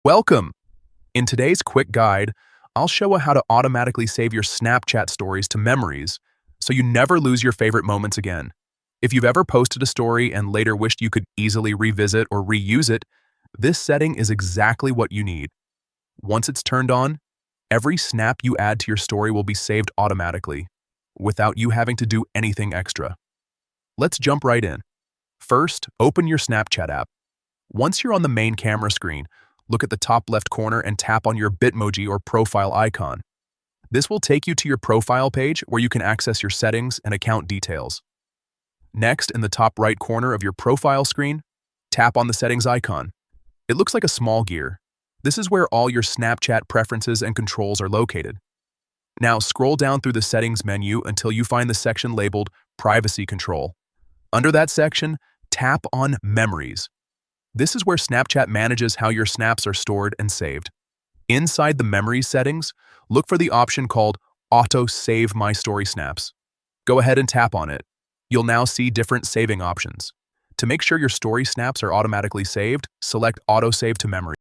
Welcome! In today's quick guide, I'll show you how to automatically save your Snapchat stories to memories so you never lose your favorite moments again. If you've ever posted a story and later wished you could easily revisit or reuse it, this setting is exactly what you need. Once it's turned on, every snap you add to your story will be saved automatically, without you having to do anything extra. Let's jump right in. First, open your Snapchat app. Once you're on the main camera screen, look at the top left corner and tap on your Bitmoji or profile icon. This will take you to your profile page where you can access your settings and account details. Next, in the top right corner of your profile screen, tap on the settings icon. It looks like a small gear. This is where all your Snapchat preferences and controls are located. Now scroll down through the settings menu until you find the section labeled Privacy Control. Under that section, tap on Memories. This is where Snapchat manages how your snaps are stored and saved. Inside the Memories settings, look for the option called Auto Save My Story Snaps. Go ahead and tap on it. You'll now see different saving options. To make sure your story snaps are automatically saved, select Auto Save to Memory.